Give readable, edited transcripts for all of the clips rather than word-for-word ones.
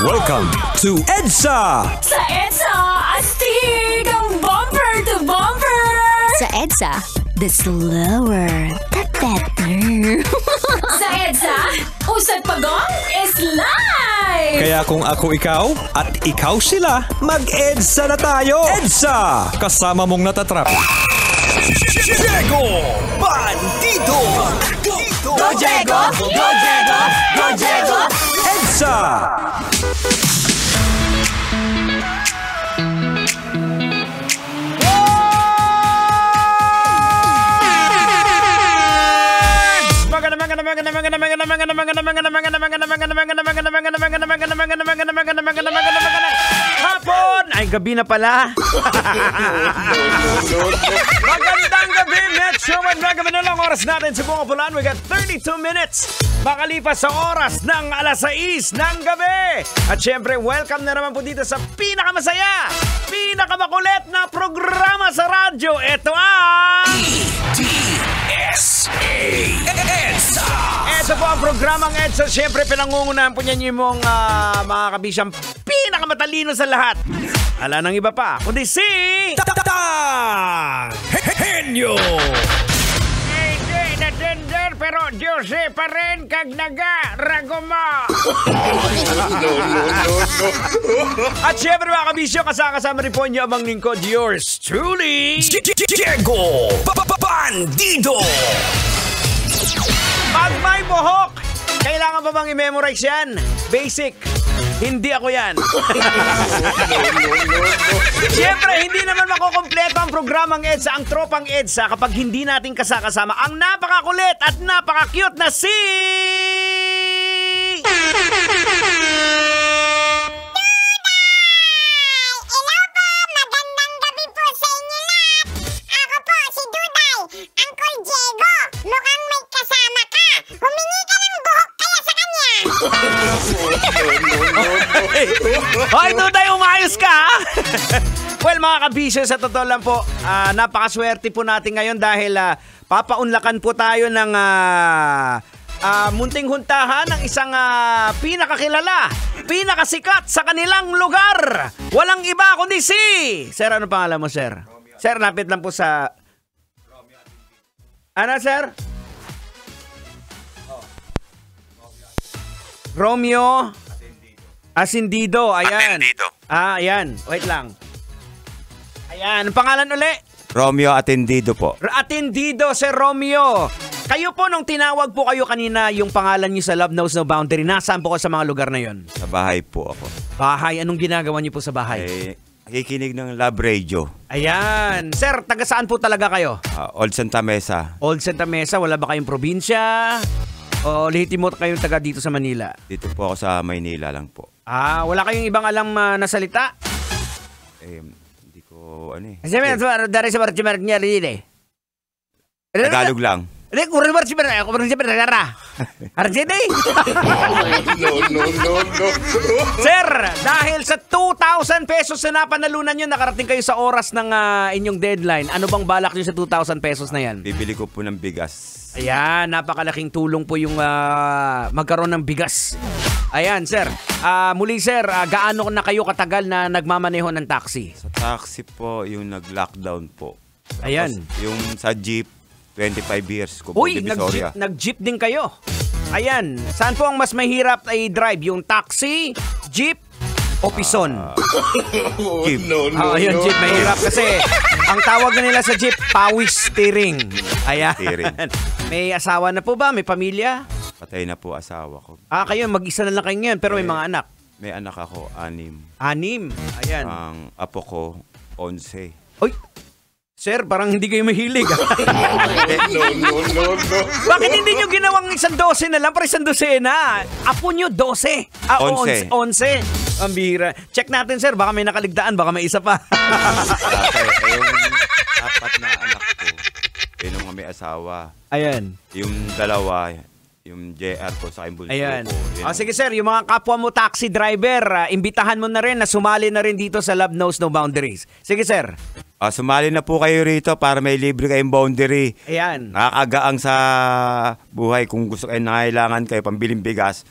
Welcome to EDSA! Sa EDSA, astig ang bumper to bumper! Sa EDSA, the slower, the better. Sa EDSA, usad pagong is live! Kaya kung ako ikaw at ikaw sila, mag-EDSA na tayo! EDSA! Kasama mong natatrap. Diego Bandido! Go Diego! Go Diego! Go Diego! EDSA! Hapon! Ay, gabi na pala. Magandang gabi, Metro Manila. Manila, oras natin sa buong Pulan. We got 32 minutes makalipas sa oras ng alas 6 ng gabi. At syempre, welcome na naman po dito sa pinakamasaya, pinakamakulit na programa sa radyo. Ito ang... EDSA! Ito po ang programang EDSA. Siyempre, pinangungunahan po niyan yung mga kabisyang pinakamatalino sa lahat. Ala nang iba pa, kundi si... Henyo! Hindi na tender, pero Diyos pa rin kag naga, ragoma! At siyempre mga kabisyo, kasama rin po niyo amang lingkod, yours truly, Diego Bandido! Pag may buhok, kailangan pa bang i-memorize yan? Basic. Hindi ako yan. Siyempre, hindi naman makukompleto ang programang EDSA, ang tropang EDSA, kapag hindi natin kasama ang napakakulit at napaka-cute na si... Hoy, Duday, umayos ka! Well, mga kabisyo, sa totoo lang po, napakaswerte po natin ngayon dahil papaunlakan po tayo ng munting huntahan ng isang pinakakilala, pinakasikat sa kanilang lugar. Walang iba kundi si... Sir, ano pangalan mo, sir? Romeo. Sir, lapit lang po sa... Ano, sir? Romeo Asindido, ayan. Atendido. Ayan. Wait lang. Ayan, pangalan uli? Romeo Atendido po. Atendido, Sir Romeo. Kayo po, nung tinawag po kayo kanina, yung pangalan niyo sa Love Knows No Boundary, nasaan po kayo sa mga lugar na yon? Sa bahay po ako. Bahay? Anong ginagawa niyo po sa bahay? Nakikinig ng Love Radio. Ayan. Sir, taga saan po talaga kayo? Old Santa Mesa. Old Santa Mesa. Wala ba kayong probinsya? O lihitimo kayong taga dito sa Manila? Dito po ako sa Maynila lang po. Wala kayong ibang alam na salita? Hindi ko, ano eh. Tagalog lang. Sir, dahil sa 2,000 pesos na napanalunan nyo, nakarating kayo sa oras ng inyong deadline. Ano bang balak nyo sa 2,000 pesos na yan? Bibili ko po ng bigas. Ayan, napakalaking tulong po yung magkaroon ng bigas. Ayan, sir. Muli, sir, gaano na kayo katagal na nagmamaneho ng taxi? Sa taxi po, yung nag-lockdown po. Ayan. Tapos, yung sa jeep, 25 years ko po. Uy, nag-jeep din kayo. Ayan. Saan po ang mas mahirap ay drive? Yung taxi, jeep, o pison? Jeep. Ayun, jeep. Mahirap kasi ang tawag na nila sa jeep, pawis steering. Ayan. Steering. May asawa na po ba? May pamilya? Patay na po asawa ko. Kayo, mag-isa na lang kayo ngayon, pero may mga anak. May anak ako, 6. 6? Ayan. Ang apo ko, 11. Uy! Sir, parang hindi kayo mahilig. No. Bakit hindi nyo ginawang 12 na lang para 12 na? Apo nyo, 12. 11. Ang bihira. Check natin, sir. Baka may nakaligtaan. Baka may isa pa. Yung 4 na anak ko, yun ang may asawa. Ayan. Yung 2, yung JR ko sa bunso Ayan. ko. Sige, sir. Yung mga kapwa mo taxi driver, imbitahan mo na rin na sumali na rin dito sa Love Knows No Boundaries. Sige, sir. Sumali na po kayo rito para may libre kayong boundary. Ayan. Nakakagaang sa buhay kung gusto kayo nangailangan kayo pambiling bigas.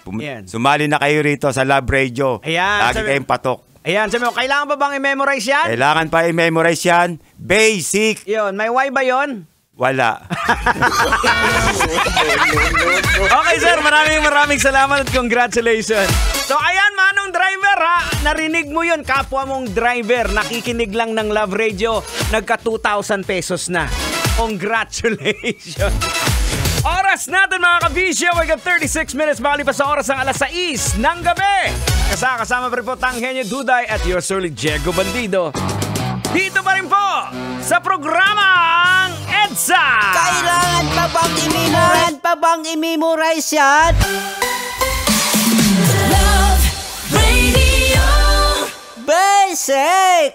Yan. Sumali na kayo rito sa Love Radio. Ayan, Lagi kayong patok. Ayan, sabi mo, kailangan ba bang i-memorize yan? Kailangan pa i-memorize yan. Basic. Yun, may why ba yun? Wala. Okay, sir. Maraming salamat at congratulations. So, ayan, manong driver, ha? Narinig mo yun, kapwa mong driver. Nakikinig lang ng Love Radio. Nagka 2,000 pesos na. Congratulations. Oras natin, mga kabisyo. We got 36 minutes. Makalipas sa oras ng alas 6 ng gabi. Kasama pa rin po Tanghenyo Duday at yours truly, Diego Bandido. Dito pa rin po sa programang EDSA. Kailangan pa bang i-memorize yan? Love Radio. Basic!